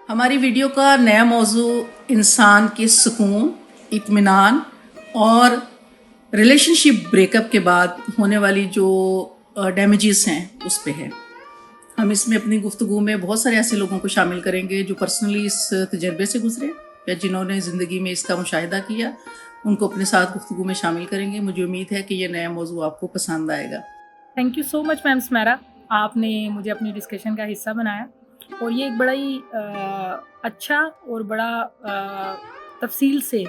ہماری ویڈیو کا نیا موضوع انسان کے سکون، اطمینان اور ریلیشن شپ بریک اپ کے بعد ہونے والی جو ڈیمیجز ہیں اس پہ ہے۔ ہم اس میں اپنی گفتگو میں بہت سارے ایسے لوگوں کو شامل کریں گے جو پرسنلی اس تجربے سے گزرے یا جنہوں نے زندگی میں اس کا مشاہدہ کیا، ان کو اپنے ساتھ گفتگو میں شامل کریں گے۔ مجھے امید ہے کہ یہ نیا موضوع آپ کو پسند آئے گا۔ تھینک یو سو مچ میم سمیرا، آپ نے مجھے اپنی ڈسکشن کا حصہ بنایا، اور یہ ایک بڑا ہی اچھا اور بڑا تفصیل سے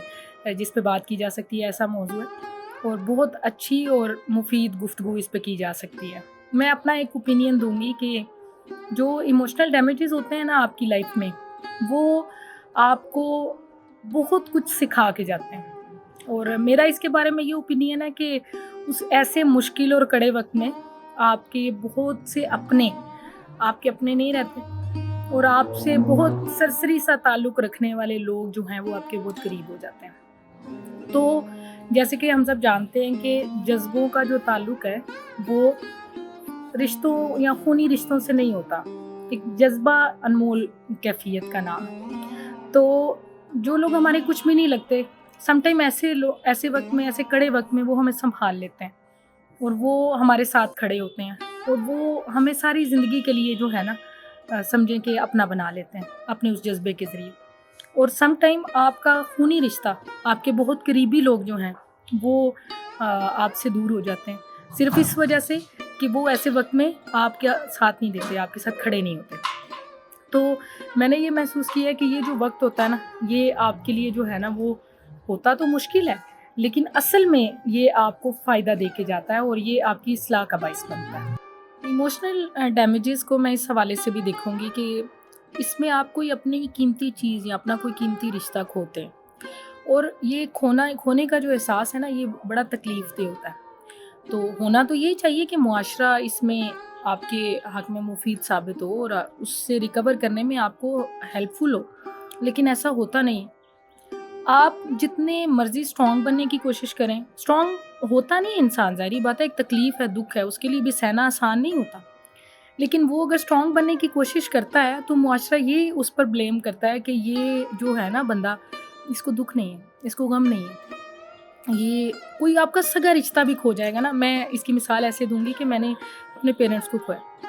جس پہ بات کی جا سکتی ہے ایسا موضوع ہے، اور بہت اچھی اور مفید گفتگو اس پہ کی جا سکتی ہے۔ میں اپنا ایک اوپینین دوں گی کہ جو ایموشنل ڈیمیجز ہوتے ہیں نا آپ کی لائف میں، وہ آپ کو بہت کچھ سکھا کے جاتے ہیں، اور میرا اس کے بارے میں یہ اوپینین ہے کہ اس ایسے مشکل اور کڑے وقت میں آپ کے بہت سے آپ کے اپنے نہیں رہتے، اور آپ سے بہت سرسری سا تعلق رکھنے والے لوگ جو ہیں وہ آپ کے بہت قریب ہو جاتے ہیں۔ تو جیسے کہ ہم سب جانتے ہیں کہ جذبوں کا جو تعلق ہے وہ رشتوں یا خونی رشتوں سے نہیں ہوتا، ایک جذبہ انمول کیفیت کا نام ہے۔ تو جو لوگ ہمارے کچھ بھی نہیں لگتے، سم ٹائم ایسے وقت میں، ایسے کڑے وقت میں وہ ہمیں سنبھال لیتے ہیں، اور وہ ہمارے ساتھ کھڑے ہوتے ہیں، اور وہ ہمیں ساری زندگی کے لیے جو ہے نا سمجھیں کہ اپنا بنا لیتے ہیں اپنے اس جذبے کے ذریعے۔ اور سم ٹائم آپ کا خونی رشتہ، آپ کے بہت قریبی لوگ جو ہیں وہ آپ سے دور ہو جاتے ہیں، صرف اس وجہ سے کہ وہ ایسے وقت میں آپ کا ساتھ نہیں دیتے، آپ کے ساتھ کھڑے نہیں ہوتے۔ تو میں نے یہ محسوس کیا ہے کہ یہ جو وقت ہوتا ہے نا، یہ آپ کے لیے جو ہے نا وہ ہوتا تو مشکل ہے، لیکن اصل میں یہ آپ کو فائدہ دے کے جاتا ہے، اور یہ آپ کی اصلاح کا باعث بنتا ہے۔ ایموشنل ڈیمیجز کو میں اس حوالے سے بھی دیکھوں گی کہ اس میں آپ کوئی اپنی قیمتی چیز یا اپنا کوئی قیمتی رشتہ کھوتے ہیں، اور یہ کھونے کا جو احساس ہے نا، یہ بڑا تکلیف دہ ہوتا ہے۔ تو ہونا تو یہی چاہیے کہ معاشرہ اس میں آپ کے حق میں مفید ثابت ہو اور اس سے ریکور کرنے میں آپ کو ہیلپ فل ہو، لیکن ایسا ہوتا نہیں۔ آپ جتنے مرضی اسٹرانگ بننے کی کوشش کریں، اسٹرانگ ہوتا نہیں انسان، ظاہری بات ہے، ایک تکلیف ہے، دکھ ہے، اس کے لیے بھی سہنا آسان نہیں ہوتا، لیکن وہ اگر اسٹرانگ بننے کی کوشش کرتا ہے تو معاشرہ یہ اس پر بلیم کرتا ہے کہ یہ جو ہے نا بندہ، اس کو دکھ نہیں ہے، اس کو غم نہیں ہے، یہ کوئی آپ کا سگا رشتہ بھی کھو جائے گا نا۔ میں اس کی مثال ایسے دوں گی کہ میں نے اپنے پیرنٹس کو کھویا،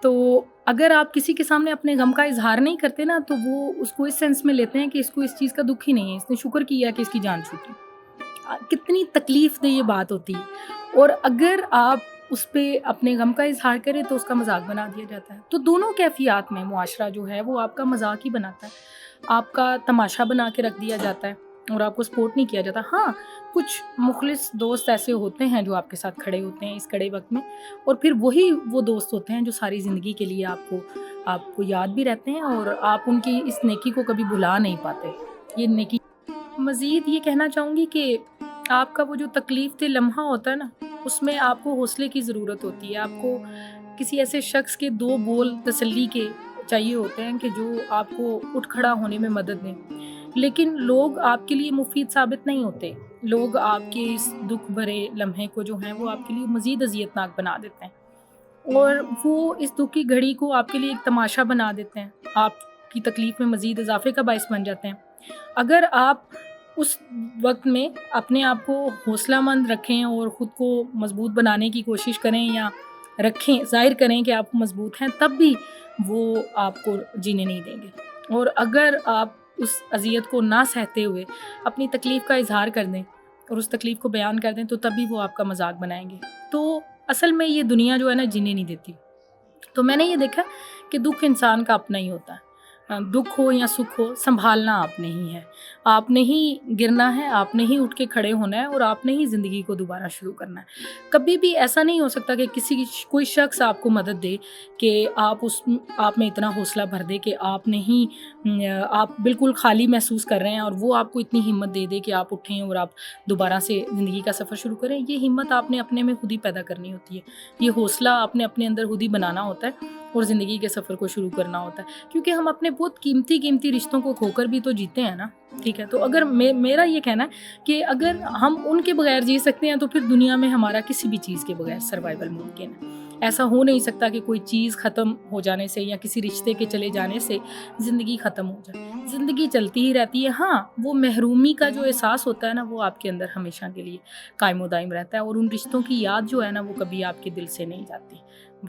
تو اگر آپ کسی کے سامنے اپنے غم کا اظہار نہیں کرتے نا، تو وہ اس کو اس سینس میں لیتے ہیں کہ اس کو اس چیز کا دکھ ہی نہیں ہے، اس نے شکر کیا کہ اس کی جان چھوٹی۔ کتنی تکلیف دہ یہ بات ہوتی ہے، اور اگر آپ اس پہ اپنے غم کا اظہار کریں تو اس کا مذاق بنا دیا جاتا ہے۔ تو دونوں کیفیات میں معاشرہ جو ہے وہ آپ کا مذاق ہی بناتا ہے، آپ کا تماشا بنا کے رکھ دیا جاتا ہے، اور آپ کو سپورٹ نہیں کیا جاتا۔ ہاں، کچھ مخلص دوست ایسے ہوتے ہیں جو آپ کے ساتھ کھڑے ہوتے ہیں اس کڑے وقت میں، اور پھر وہی وہ دوست ہوتے ہیں جو ساری زندگی کے لیے آپ کو یاد بھی رہتے ہیں، اور آپ ان کی اس نیکی کو کبھی بھلا نہیں پاتے۔ یہ نیکی مزید یہ کہنا چاہوں گی کہ آپ کا وہ جو تکلیف دہ لمحہ ہوتا ہے نا، اس میں آپ کو حوصلے کی ضرورت ہوتی ہے، آپ کو کسی ایسے شخص کے دو بول تسلی کے چاہیے ہوتے ہیں کہ جو آپ کو اٹھ کھڑا ہونے میں مدد دیں، لیکن لوگ آپ کے لیے مفید ثابت نہیں ہوتے، لوگ آپ کے اس دکھ بھرے لمحے کو جو ہیں وہ آپ کے لیے مزید اذیتناک بنا دیتے ہیں، اور وہ اس دکھ کی گھڑی کو آپ کے لیے ایک تماشا بنا دیتے ہیں، آپ کی تکلیف میں مزید اضافے کا باعث بن جاتے ہیں۔ اگر آپ اس وقت میں اپنے آپ کو حوصلہ مند رکھیں اور خود کو مضبوط بنانے کی کوشش کریں، یا رکھیں، ظاہر کریں کہ آپ مضبوط ہیں، تب بھی وہ آپ کو جینے نہیں دیں گے۔ اور اگر آپ اس اذیت کو نہ سہتے ہوئے اپنی تکلیف کا اظہار کر دیں اور اس تکلیف کو بیان کر دیں، تو تب بھی وہ آپ کا مذاق بنائیں گے۔ تو اصل میں یہ دنیا جو ہے نا جینے نہیں دیتی۔ تو میں نے یہ دیکھا کہ دکھ انسان کا اپنا ہی ہوتا ہے، دکھ ہو یا سکھ ہو، سنبھالنا آپ نے ہی ہے، آپ نے ہی گرنا ہے، آپ نے ہی اٹھ کے کھڑے ہونا ہے، اور آپ نے ہی زندگی کو دوبارہ شروع کرنا ہے۔ کبھی بھی ایسا نہیں ہو سکتا کہ کوئی شخص آپ کو مدد دے، کہ آپ میں اتنا حوصلہ بھر دے کہ آپ بالکل خالی محسوس کر رہے ہیں، اور وہ آپ کو اتنی ہمت دے دے کہ آپ اٹھیں اور آپ دوبارہ سے زندگی کا سفر شروع کریں۔ یہ ہمت آپ نے اپنے میں خود ہی پیدا کرنی ہوتی ہے، یہ حوصلہ آپ نے اپنے اندر خود ہی بنانا ہوتا ہے، اور زندگی کے سفر کو شروع کرنا ہوتا ہے، کیونکہ ہم اپنے بہت قیمتی رشتوں کو کھو کر بھی تو جیتے ہیں نا، ٹھیک ہے؟ تو اگر میرا یہ کہنا ہے کہ اگر ہم ان کے بغیر جی سکتے ہیں تو پھر دنیا میں ہمارا کسی بھی چیز کے بغیر سروائیول ممکن ہے۔ ایسا ہو نہیں سکتا کہ کوئی چیز ختم ہو جانے سے یا کسی رشتے کے چلے جانے سے زندگی ختم ہو جائے، زندگی چلتی ہی رہتی ہے۔ ہاں، وہ محرومی کا جو احساس ہوتا ہے نا، وہ آپ کے اندر ہمیشہ کے لیے قائم و دائم رہتا ہے، اور ان رشتوں کی یاد جو ہے نا وہ کبھی آپ کے دل سے نہیں جاتی۔